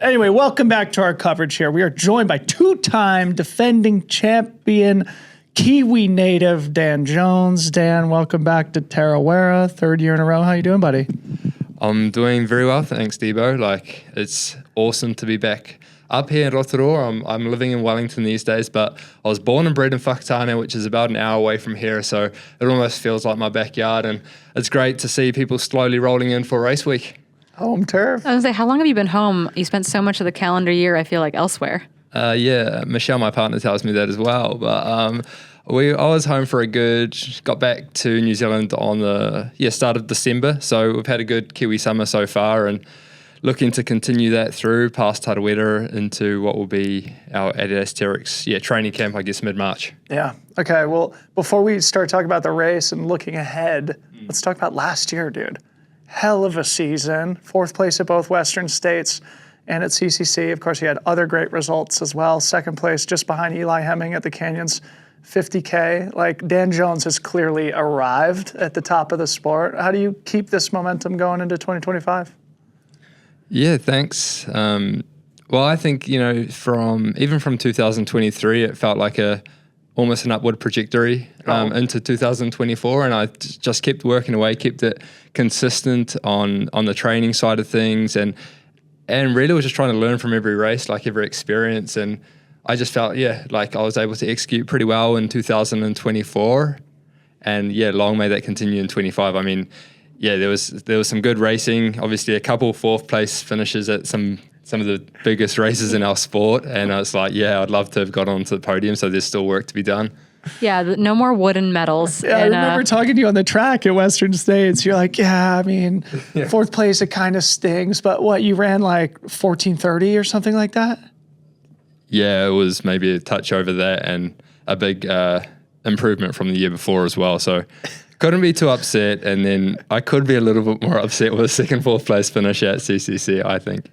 Anyway, welcome back to our coverage here. We are joined by two-time defending champion Kiwi native Dan Jones. Dan, welcome back to Tarawera, third year in a row. How you doing, buddy? I'm doing very well, thanks, Debo. It's awesome to be back up here in Rotorua. I'm living in Wellington these days, but I was born and bred in Whakatane, which is about an hour away from here, so it almost feels like my backyard, and it's great to see people slowly rolling in for race week. Home turf. I was gonna say, how long have you been home? You spent so much of the calendar year, I feel like, elsewhere. Yeah, Michelle, my partner, tells me that as well. But I was home for got back to New Zealand on the start of December. So we've had a good Kiwi summer so far, and looking to continue that through past Tarawera into what will be our Adidas Terrex training camp, I guess, mid-March. Yeah. Okay. Well, before we start talking about the race and looking ahead, let's talk about last year, dude. Hell of a season. Fourth place at both Western States and at CCC. Of course, he had other great results as well. Second place just behind Eli Hemming at the Canyons 50K. Like, Dan Jones has clearly arrived at the top of the sport. How do you keep this momentum going into 2025? Yeah, thanks. Well, I think, from 2023, it felt like almost an upward trajectory into 2024, and I just kept working away, kept it consistent on the training side of things, and really was just trying to learn from every race, like every experience, and I just felt like I was able to execute pretty well in 2024, and long may that continue in 25. I mean, there was some good racing, obviously a couple fourth place finishes at some of the biggest races in our sport, and I was like, I'd love to have got onto the podium, so there's still work to be done. Yeah, no more wooden medals. Yeah, I remember talking to you on the track at Western States. You're like, fourth place, it kind of stings, but what, you ran like 14:30 or something like that? Yeah, it was maybe a touch over that, and a big improvement from the year before as well, so couldn't be too upset, and then I could be a little bit more upset with a second, fourth place finish at CCC, I think.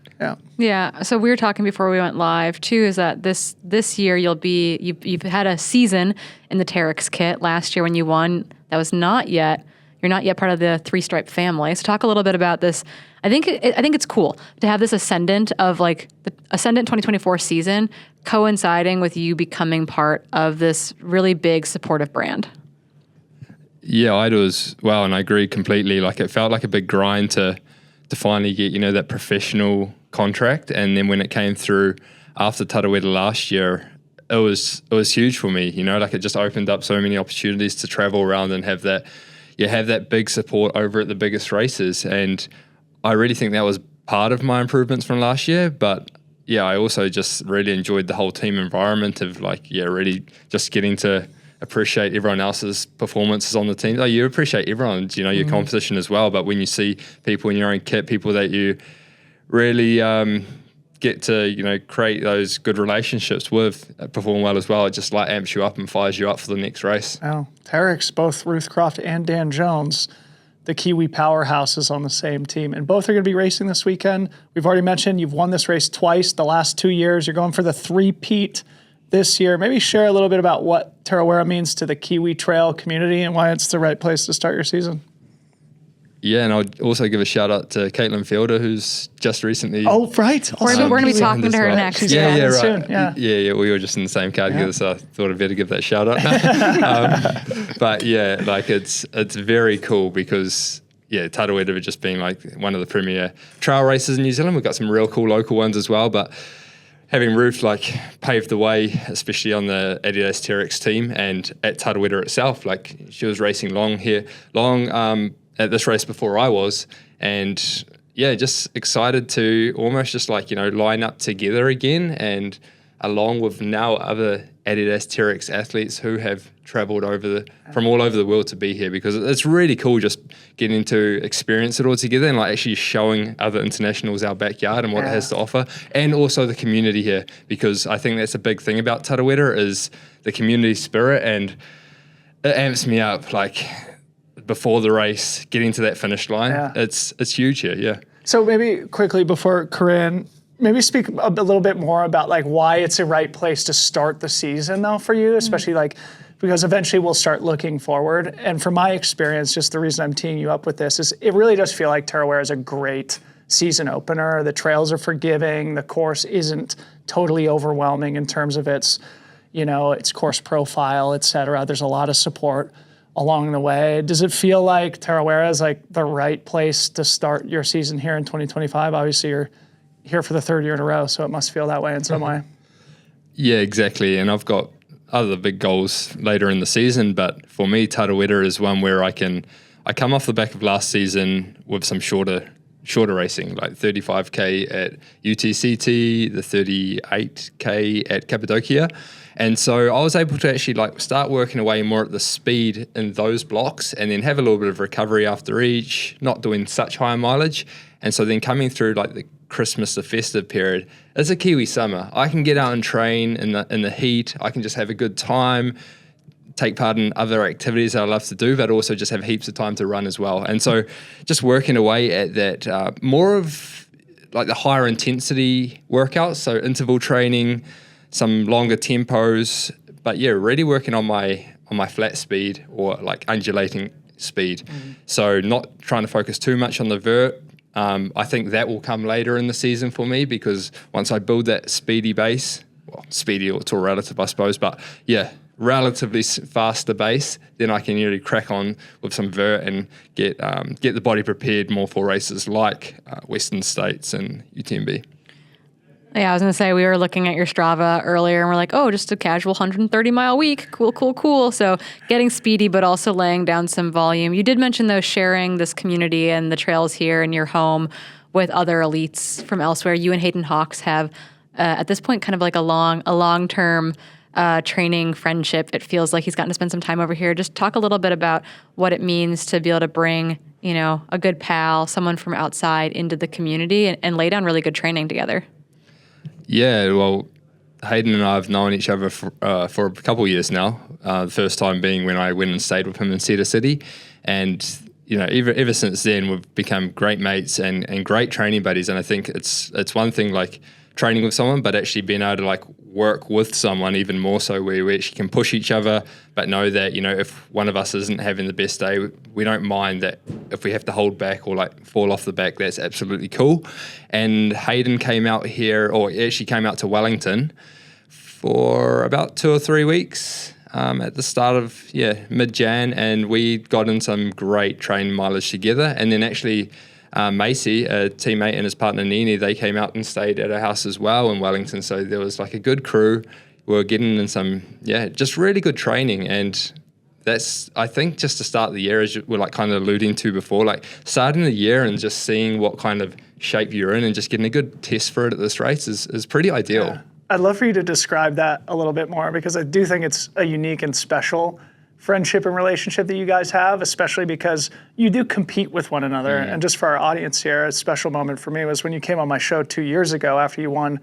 Yeah. So we were talking before we went live too, is that this year you've had a season in the Terrex kit. Last year when you won, you're not yet part of the three-stripe family. So talk a little bit about this. I think it's cool to have this ascendant of like the Ascendant 2024 season coinciding with you becoming part of this really big supportive brand. Yeah, I do as well, and I agree completely. Like, it felt like a big grind to finally get, that professional contract, and then when it came through after Tarawera last year, it was huge for me. Like, it just opened up so many opportunities to travel around and have that big support over at the biggest races, and I really think that was part of my improvements from last year. But I also just really enjoyed the whole team environment of really just getting to appreciate everyone else's performances on the team. Like, you appreciate everyone's, your competition as well. But when you see people in your own kit, people that you really get to, create those good relationships with, perform well as well, it just amps you up and fires you up for the next race. Oh, Terrex, both Ruth Croft and Dan Jones, the Kiwi powerhouses on the same team, and both are going to be racing this weekend. We've already mentioned you've won this race twice the last 2 years. You're going for the three-peat this year. Maybe share a little bit about what Tarawera means to the Kiwi Trail community and why it's the right place to start your season. Yeah, and I'll also give a shout out to Caitlin Fielder, who's just recently... Oh, right. We're going to be talking to her next. Yeah, right. Soon. Yeah, we were just in the same car together, so I thought I'd better give that shout out. But it's very cool because Tarawera just being like one of the premier trail races in New Zealand. We've got some real cool local ones as well, but having Ruth paved the way, especially on the Adidas Terrex team and at Tarawera itself, she was racing long at this race before I was, and just excited to almost just line up together again, and along with now other Adidas Terrex athletes who have traveled from all over the world to be here, because it's really cool just getting to experience it all together and actually showing other internationals our backyard and what it has to offer, and also the community here, because I think that's a big thing about Tarawera is the community spirit, and it amps me up before the race, getting to that finish line. It's huge here. So maybe quickly before Corinne, maybe speak a little bit more about why it's a right place to start the season though for you, especially because eventually we'll start looking forward. And from my experience, just the reason I'm teeing you up with this is it really does feel like Tarawera is a great season opener. The trails are forgiving. The course isn't totally overwhelming in terms of its, its course profile, et cetera. There's a lot of support along the way. Does it feel like Tarawera is like the right place to start your season here in 2025? Obviously, you're here for the third year in a row, so it must feel that way in some way. Yeah, exactly. And I've got other big goals later in the season, but for me, Tarawera is one where I come off the back of last season with some shorter racing, like 35K at UTCT, the 38K at Cappadocia. And so I was able to actually start working away more at the speed in those blocks and then have a little bit of recovery after each, not doing such high mileage. And so then coming through the Christmas, the festive period, it's a Kiwi summer. I can get out and train in the heat. I can just have a good time, take part in other activities that I love to do, but also just have heaps of time to run as well. And so just working away at that, more of the higher intensity workouts, so interval training, some longer tempos, but yeah, really working on my flat speed or undulating speed. So not trying to focus too much on the vert. I think that will come later in the season for me, because once I build that speedy base, speedy or to relative, I suppose, but yeah, relatively faster base, then I can really crack on with some vert and get the body prepared more for races like Western States and UTMB. Yeah, I was going to say, we were looking at your Strava earlier and we're like, oh, just a casual 130-mile week. Cool. So getting speedy, but also laying down some volume. You did mention, though, sharing this community and the trails here in your home with other elites from elsewhere. You and Hayden Hawks have, at this point, kind of like a long-term training friendship. It feels like he's gotten to spend some time over here. Just talk a little bit about what it means to be able to bring, a good pal, someone from outside into the community and lay down really good training together. Yeah, well, Hayden and I have known each other for a couple of years now. The first time being when I went and stayed with him in Cedar City. And, ever since then, we've become great mates and great training buddies. And I think it's one thing training with someone, but actually being able to work with someone even more so, where we actually can push each other, but know that, if one of us isn't having the best day, we don't mind that. If we have to hold back or fall off the back, that's absolutely cool. And Hayden came out here, or actually came out to Wellington for about 2 or 3 weeks at the start of mid-Jan, and we got in some great training mileage together. And then actually Macy, a teammate, and his partner Nini, they came out and stayed at our house as well in Wellington. So there was a good crew. We were getting in some, just really good training. And that's, I think, just to start the year, as we're kind of alluding to before, starting the year and just seeing what kind of shape you're in and just getting a good test for it at this race is pretty ideal. Yeah. I'd love for you to describe that a little bit more, because I do think it's a unique and special friendship and relationship that you guys have, especially because you do compete with one another. And just for our audience here, a special moment for me was when you came on my show 2 years ago after you won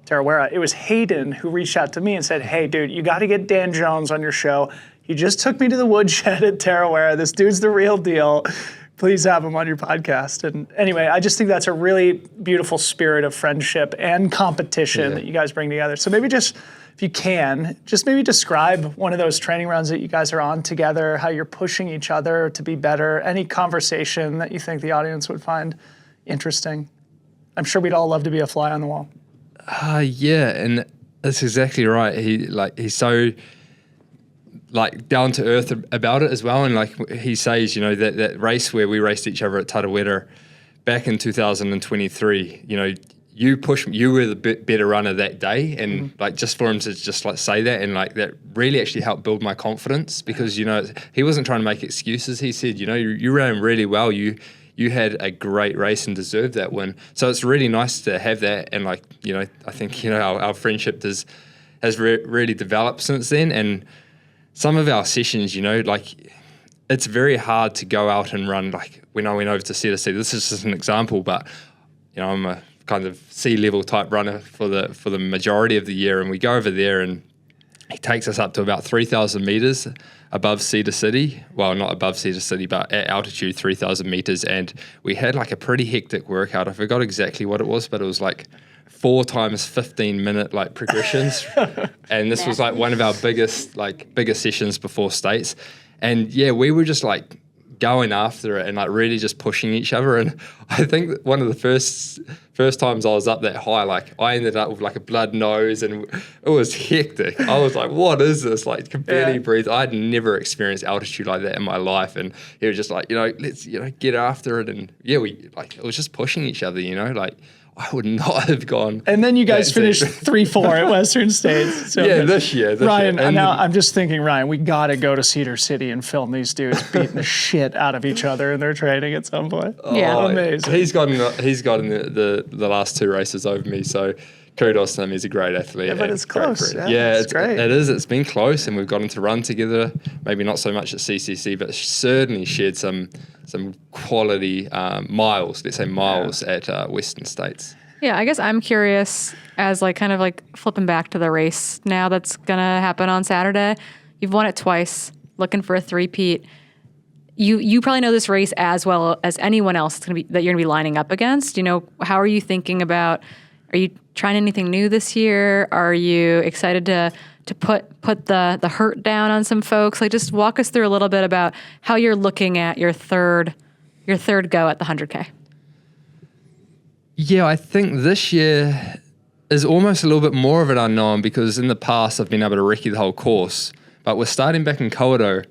Tarawera. It was Hayden who reached out to me and said, hey, dude, you got to get Dan Jones on your show. He just took me to the woodshed at Tarawera. This dude's the real deal. Please have him on your podcast. And anyway, I just think that's a really beautiful spirit of friendship and competition that you guys bring together. So maybe just, if you can, just maybe describe one of those training runs that you guys are on together, how you're pushing each other to be better, any conversation that you think the audience would find interesting. I'm sure we'd all love to be a fly on the wall. Yeah, and that's exactly right. He's so down to earth about it as well. And he says, that race where we raced each other at Tarawera back in 2023, you were the better runner that day. And just for him to just say that, and that really actually helped build my confidence, because, he wasn't trying to make excuses. He said, you ran really well. You had a great race and deserved that win. So it's really nice to have that. And I think, our friendship has really developed since then. And some of our sessions, it's very hard to go out and run. When I went over to Cedar City, this is just an example, but I'm a kind of sea-level type runner for the majority of the year, and we go over there and he takes us up to about 3,000 meters above Cedar City. Well, not above Cedar City, but at altitude 3,000 meters, and we had a pretty hectic workout. I forgot exactly what it was, but it was 4 times 15-minute progressions, and this was one of our biggest sessions before states. And yeah, we were just going after it and like really just pushing each other. And I think that one of the first times I was up that high, like I ended up with like a blood nose and it was hectic. I was like, what is this? Like could barely breathe. I'd never experienced altitude like that in my life. And he was just like, let's, get after it. And it was just pushing each other, like I would not have gone. And then you guys finished 3-4 at Western States. So this year. Ryan, now I'm just thinking, Ryan, we got to go to Cedar City and film these dudes beating the shit out of each other in their training at some point. Yeah. Amazing. He's gotten the last 2 races over me, so kudos to him. He's a great athlete. Yeah, but it's close. It's great. It is. It's been close, and we've gotten to run together. Maybe not so much at CCC, but certainly shared some quality miles. Let's say miles at Western States. Yeah, I guess I'm curious as kind of flipping back to the race now that's gonna happen on Saturday. You've won it twice, looking for a three-peat. You probably know this race as well as anyone else that you're gonna be lining up against. How are you thinking about? Are you trying anything new this year? Are you excited to put the hurt down on some folks? Just walk us through a little bit about how you're looking at your third go at the 100K. Yeah, I think this year is almost a little bit more of an unknown because in the past I've been able to recce the whole course, but we're starting back in Kawerau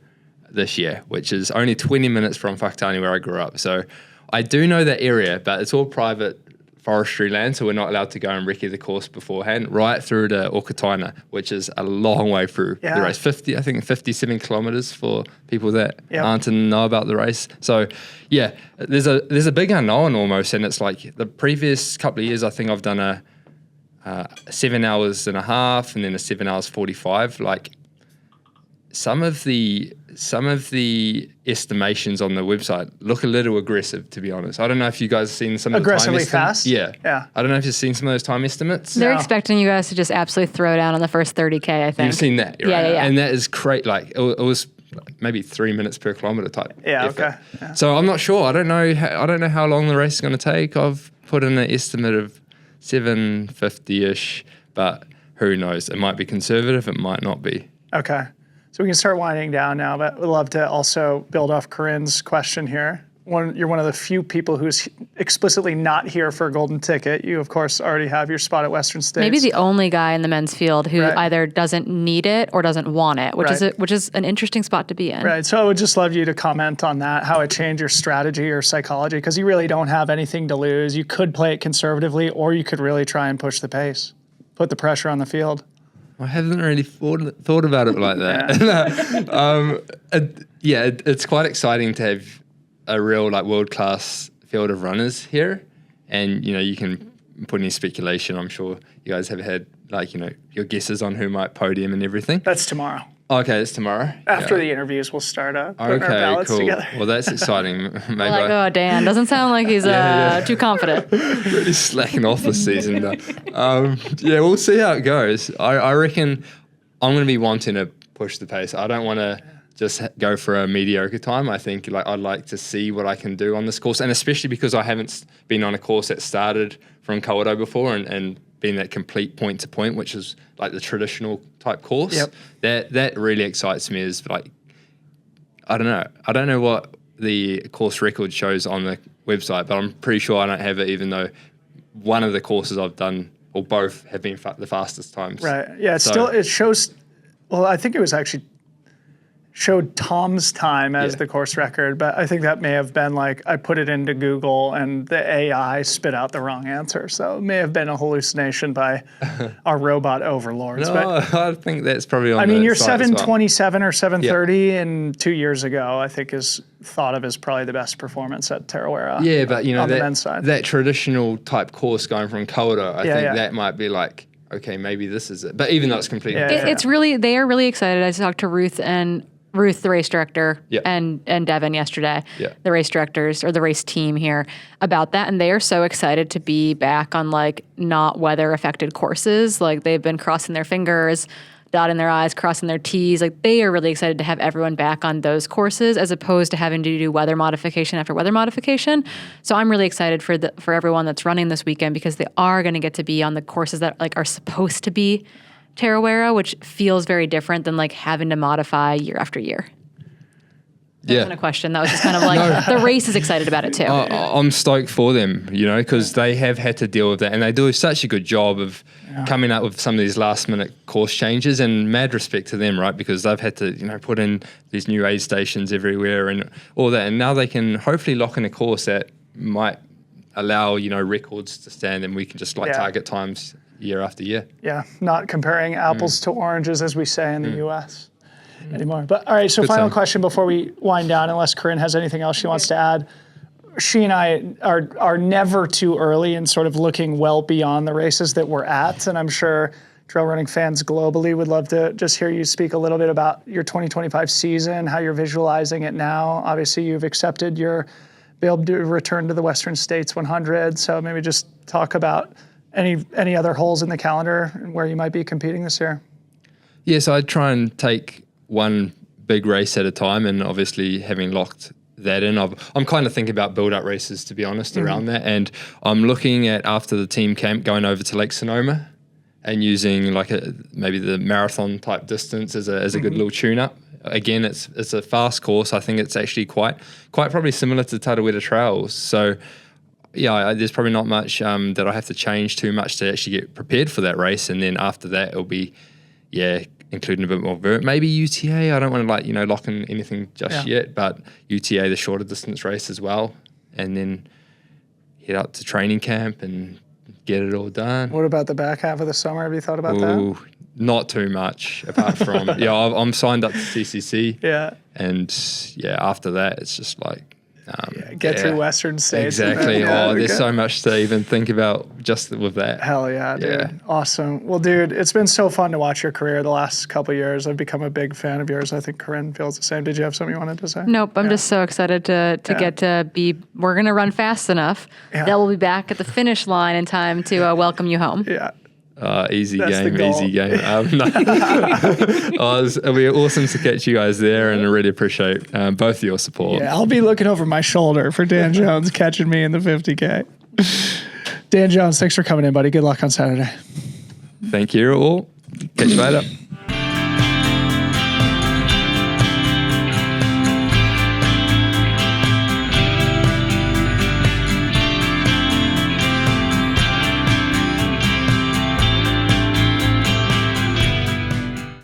this year, which is only 20 minutes from Whakatane where I grew up. So I do know that area, but it's all private forestry land, so we're not allowed to go and recce the course beforehand, right through to Okataina, which is a long way through the race. 57 kilometers for people that aren't to know about the race. So yeah, there's a big unknown almost, and it's like the previous couple of years, I think I've done a 7 hours and a half and then a 7 hours 45. Like some of the estimations on the website look a little aggressive, to be honest. I don't know if you guys have seen some of the time aggressively fast. Yeah. I don't know if you've seen some of those time estimates. They're expecting you guys to just absolutely throw down on the first 30K, I think. You've seen that, right? Yeah. And that is great. Like it was maybe 3 minutes per kilometer type. Yeah. effort. Okay. Yeah. So I'm not sure. I don't know how long the race is going to take. I've put in an estimate of 750-ish, but who knows? It might be conservative. It might not be. Okay. So we can start winding down now, but we'd love to also build off Corinne's question here. You're one of the few people who's explicitly not here for a golden ticket. You, of course, already have your spot at Western States. Maybe the only guy in the men's field who either doesn't need it or doesn't want it, which is an interesting spot to be in. Right. So I would just love you to comment on that, how it changed your strategy or psychology, because you really don't have anything to lose. You could play it conservatively, or you could really try and push the pace, put the pressure on the field. I haven't really thought about it like that. It's quite exciting to have a real world-class field of runners here, and you can put any speculation. I'm sure you guys have had your guesses on who might podium and everything. That's tomorrow. Okay, it's tomorrow. After the interviews, we'll start putting our ballots together. Well, that's exciting. Maybe oh, Dan, doesn't sound like he's too confident. Really slacking off this season, though. We'll see how it goes. I reckon I'm going to be wanting to push the pace. I don't want to just go for a mediocre time. I think I'd like to see what I can do on this course, and especially because I haven't been on a course that started from Kawerau before and been that complete point to point, which is like the traditional type course. Yep. That really excites me. Is I don't know what the course record shows on the website, but I'm pretty sure I don't have it, even though one of the courses I've done, or both, have been the fastest times. Right. Yeah. It shows. Well, I think it was actually showed Tom's time as the course record, but I think that may have been I put it into Google and the AI spit out the wrong answer. So it may have been a hallucination by our robot overlords. No, but I think that's probably on your site as well. 7:27 or 7:30 and 2 years ago, I think is thought of as probably the best performance at Tarawera. Yeah, but on the men's side. That traditional type course going from Kawerau, I think that might be okay, maybe this is it. But even though it's completely different. They are really excited. I talked to Ruth, the race director, and Devin yesterday, the race directors or the race team here, about that. And they are so excited to be back on not weather affected courses. They've been crossing their fingers, dotting their I's, crossing their T's. They are really excited to have everyone back on those courses as opposed to having to do weather modification after weather modification. So I'm really excited for everyone that's running this weekend, because they are going to get to be on the courses that are supposed to be Tarawera, which feels very different than having to modify year after year. That wasn't a question. That was just kind of like the race is excited about it too. I'm stoked for them, because they have had to deal with that, and they do such a good job of coming up with some of these last minute course changes, and mad respect to them, right? Because they've had to, put in these new aid stations everywhere and all that, and now they can hopefully lock in a course that might allow, records to stand, and we can just target times year after year. Yeah, not comparing apples to oranges, as we say in the US. Anymore. But all right, so final question before we wind down, unless Corinne has anything else she wants to add. She and I are never too early in sort of looking well beyond the races that we're at, and I'm sure trail running fans globally would love to just hear you speak a little bit about your 2025 season, how you're visualizing it now. Obviously, you've accepted your be able to return to the Western States 100, so maybe just talk about any other holes in the calendar and where you might be competing this year. Yeah, so I'd try and take one big race at a time, and obviously having locked that in, I'm kind of thinking about build-up races, to be honest, around that. And I'm looking at, after the team camp, going over to Lake Sonoma and using maybe the marathon type distance as a good little tune-up. Again, it's a fast course. I think it's actually quite probably similar to Tarawera trails. So yeah, there's probably not much that I have to change too much to actually get prepared for that race. And then after that, it'll be including a bit more vert. Maybe UTA. I don't want to lock in anything just yet, but UTA, the shorter distance race as well, and then head out to training camp and get it all done. What about the back half of the summer? Have you thought about that? Not too much, apart from I'm signed up to CCC. Yeah. And after that, it's just get through Western States. Exactly. There's so much to even think about just with that. Hell yeah, dude. Yeah. Awesome. Well, dude, it's been so fun to watch your career the last couple of years. I've become a big fan of yours. I think Corinne feels the same. Did you have something you wanted to say? Nope. I'm just so excited to get to be, we're going to run fast enough that we'll be back at the finish line in time to welcome you home. Yeah. Easy game. It'll be awesome to catch you guys there, and I really appreciate both of your support. Yeah, I'll be looking over my shoulder for Dan Jones catching me in the 50K. Dan Jones, thanks for coming in, buddy. Good luck on Saturday. Thank you all. Catch you later.